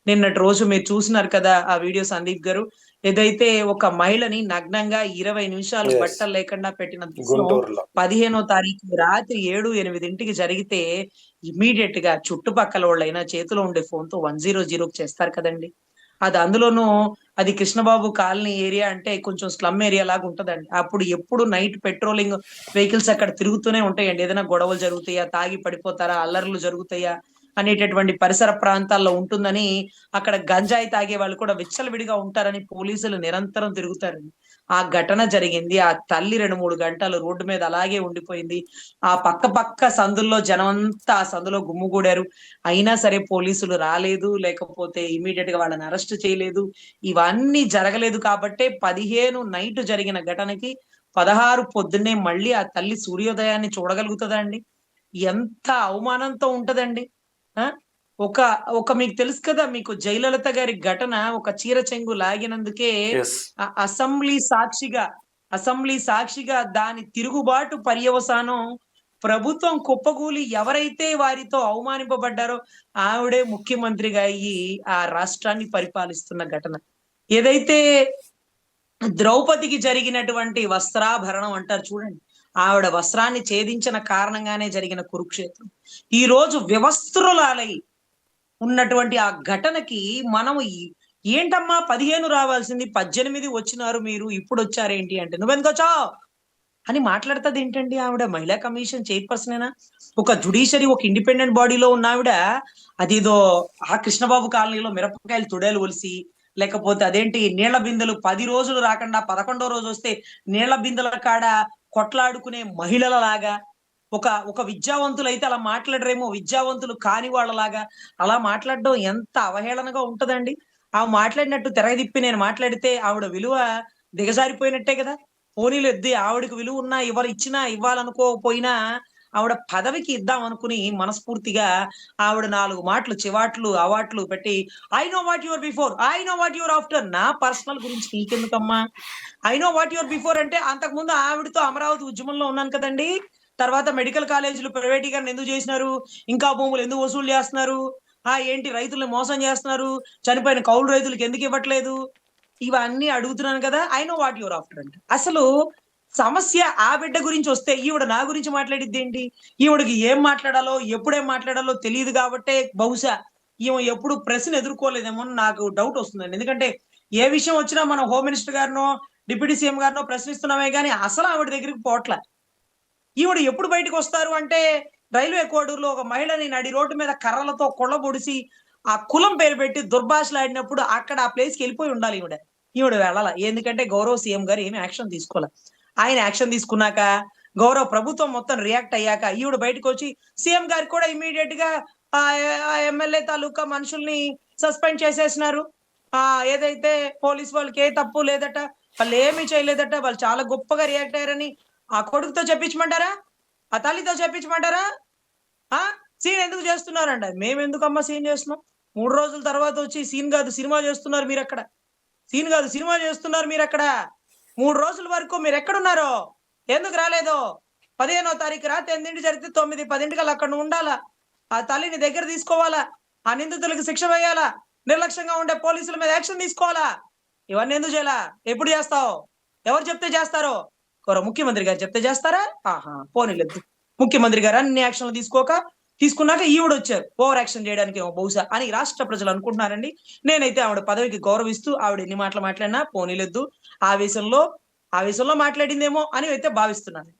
నిన్నటి రోజు మీరు చూసినారు కదా ఆ వీడియో సందీప్ గారు. ఏదైతే ఒక మహిళని నగ్నంగా 20 నిమిషాలు యెస్. బట్టలు లేకుండా పెట్టిన దృశ్యం గుంటూరులో. 15వ తారీఖు రాత్రి 7, 8కి జరిగితే ఇమ్మీడియేట్‌గా చుట్టుపక్కలోళ్ళైనా చేతిలో ఉండే ఫోన్‌తో 100కి చేస్తారు కదండీ! అది అందులోనూ అది కృష్ణబాబు కాలనీ ఏరియా అంటే కొంచెం స్లమ్ ఏరియా లాగా ఉంటదండి. అప్పుడు ఎప్పుడు నైట్ పెట్రోలింగ్ వెహికల్స్ అక్కడ తిరుగుతూనే ఉంటాయండి. ఏదైనా గొడవలు జరుగుతాయా? తాగి పడిపోతారా? అల్లర్లు జరుగుతాయా? అనేటటువంటి పరిసర ప్రాంతాల్లో ఉంటుందని అక్కడ గంజాయి తాగే వాళ్ళు కూడా విచ్చలవిడిగా ఉంటారని పోలీసులు నిరంతరం తిరుగుతారండి. ఆ ఘటన జరిగింది. ఆ తల్లి 2, 3 గంటలు రోడ్డు మీద అలాగే ఉండిపోయింది. ఆ పక్క సందుల్లో జనమంతా ఆ సందులో గుమ్మిగూడారు. అయినా సరే పోలీసులు రాలేదు. లేకపోతే ఇమ్మీడియేట్‌గా వాళ్ళని అరెస్ట్ చేయలేదు. ఇవన్నీ జరగలేదు కాబట్టే 15 నైట్ జరిగిన ఘటనకి 16 పొద్దున్నే మళ్ళీ ఆ తల్లి సూర్యోదయాన్ని చూడగలుగుతదా అండి? ఎంత అవమానంతో ఉంటదండి. ఆ! ఒక ఒక మీకు తెలుసు కదా! మీకు జయలలిత గారి ఘటన ఒక చీర చెంగు లాగినందుకే యెస్. అసెంబ్లీ సాక్షిగా, అసెంబ్లీ సాక్షిగా దాని తిరుగుబాటు పర్యవసానం ప్రభుత్వం కుప్పగూలి ఎవరైతే వారితో అవమానింపబడ్డారో ఆవిడే ముఖ్యమంత్రిగా అయ్యి ఆ రాష్ట్రాన్ని పరిపాలిస్తున్న ఘటన. ఏదైతే ద్రౌపదికి జరిగినటువంటి వస్త్రాభరణం అంటారు చూడండి. ఆవిడ వస్త్రాన్ని ఛేదించిన కారణంగానే జరిగిన కురుక్షేత్రం. ఈరోజు వివస్త్రురాలై ఉన్నటువంటి ఆ ఘటనకి మనం ఏంటమ్మా 15 రావాల్సింది 18 వచ్చినారు మీరు ఇప్పుడొచ్చారేంటి అంటే, "నువ్వెందుకొచ్చావు?" అని మాట్లాడతదేంటండి ఆవిడ? మహిళా కమిషన్ చైర్‌పర్సనేనా? ఒక జ్యుడిషియరీ ఒక ఇండిపెండెంట్ బాడీలో ఉన్నావిడ అదేదో ఆ కృష్ణబాబు కాలనీలో మిరపకాయలు తొడేలు ఒలిసి, లేకపోతే అదేంటి నీళ్ల బిందెలు 10 రోజులు రాకుండా 11వ రోజొస్తే నీళ్ల బిందెల కాడ కొట్లాడుకునే మహిళలలాగా, ఒక విద్యావంతులైతే అలా మాట్లాడరేమో, విద్యావంతులు కాని వాళ్ళలాగా అలా మాట్లాడడం ఎంత అవహేళనగా ఉంటదండి. ఆమె మాట్లాడినట్టు తిరగదిప్పి నేను మాట్లాడితే ఆవిడ విలువ దిగజారిపోయినట్టే గదా! పోనీలెద్ది ఆవిడకి విలువున్నా ఇచ్చినా ఇవ్వాలనుకోకపోయినా ఆవిడ పదవికి ఇద్దాం అనుకుని మనస్ఫూర్తిగా ఆవిడ 4 మాటలు చివాట్లు, అవాట్లు పెట్టి I know what you are before. I know what you are after. నా పర్సనల్ గురించి నీకెందుకమ్మా? I know what your before అంటే అంతకుముందు ఆవిడతో అమరావతి ఉద్యమంలో ఉన్నాను కదండీ! తర్వాత మెడికల్ కాలేజీలు ప్రైవేటీకరణ ఎందుకు చేసినారు? ఇంకా భూములు ఎందుకు వసూలు చేస్తున్నారు? ఏంటి రైతుల్ని మోసం చేస్తున్నారు? చనిపోయిన కౌలు రైతులకి ఎందుకు ఇవ్వట్లేదు? ఇవన్నీ అడుగుతున్నాను కదా! I know what your after అంట. అసలు సమస్య ఆ బిడ్డ గురించొస్తే ఈవిడ నా గురించి మాట్లాడిద్దేంటి? ఈవిడకి ఏం మాట్లాడాలో, ఎప్పుడేం మాట్లాడాలో తెలీదు గాబట్టే బహుశా ఈమె ఎప్పుడు ప్రెస్‌ని ఎదుర్కోలేదేమో అని నాకు డౌటొస్తుందండి. ఎందుకంటే ఏ విషయం వచ్చినా మనం హోమ్ మినిస్టర్ గారినో, డిప్యూటీ సీఎం గారినో ప్రశ్నిస్తున్నామే గాని అసలు ఆవిడ దగ్గరికి పోవట్ల. ఈవిడ ఎప్పుడు బయటికొస్తారు అంటే, రైల్వే కోడూరులో ఒక మహిళని నడి రోడ్డు మీద కర్రలతో కుళ్ళబొడిసి, ఆ కులం పేరు పెట్టి దుర్భాషలాడినప్పుడు అక్కడ ఆ ప్లేస్‌కెళ్ళిపోయి ఉండాలి ఈవిడ. ఈవిడ వెళ్ళల. ఎందుకంటే గౌరవ సీఎం గారు ఏమి యాక్షన్ తీసుకోల. ఆయన యాక్షన్ తీసుకున్నాక, గౌరవ ప్రభుత్వం మొత్తం రియాక్ట్ అయ్యాక ఈవిడ బయటకొచ్చి సీఎం గారికి కూడా ఇమ్మీడియేట్‌గా ఆ ఎమ్మెల్యే తాలూకా మనుషుల్ని సస్పెండ్ చేసేసినారు. ఏదైతే పోలీస్ వాళ్ళకి ఏ తప్పు లేదట. వాళ్ళేమి చేయలేదట. వాళ్ళు చాలా గొప్పగా రియాక్ట్ అయ్యారని ఆ కొడుకుతో చెప్పించమంటారా? ఆ తల్లితో చెప్పించమంటారా? ఆ! సీన్ ఎందుకు చేస్తున్నారంట. మేమెందుకమ్మా సీన్ చేస్తున్నాం? 3 రోజుల తర్వాతొచ్చి సీన్ గాదు సినిమా చేస్తున్నారు మీరక్కడ. సీన్ గాదు సినిమా చేస్తున్నారు మీరక్కడ. 3 రోజుల వరకు మీరెక్కడున్నారో? ఎందుకు రాలేదో? 15వ తారీఖు రాత్రి 8 జరిగితే 9, 10 కల్లా అక్కడ నువ్వుండాలా. ఆ తల్లిని దగ్గర తీసుకోవాలా. ఆ నిందితులకు శిక్ష వేయాలా. నిర్లక్ష్యంగా ఉండే పోలీసుల మీద యాక్షన్ తీసుకోవాలా. ఇవన్నీ ఎందుకు జేయలా? ఎప్పుడు జేస్తావు? ఎవరు చెప్తే జేస్తారో? గౌరవ ముఖ్యమంత్రి గారు చెప్తే జేస్తారా? ఆహా! పోనీలెద్దు. ముఖ్యమంత్రి గారు అన్ని యాక్షన్‌లు తీసుకున్నాక ఈవిడొచ్చారు. ఓవర్ యాక్షన్ చేయడానికేమో బహుశా అని రాష్ట్ర ప్రజలు అనుకుంటున్నారండి. నేనైతే ఆవిడ పదవికి గౌరవిస్తూ ఆవిడ ఎన్ని మాటలు మాట్లాడినా పోనీలెద్దు. ఆవేశంలో, ఆవేశంలో మాట్లాడిందేమో అని అయితే భావిస్తున్నాను.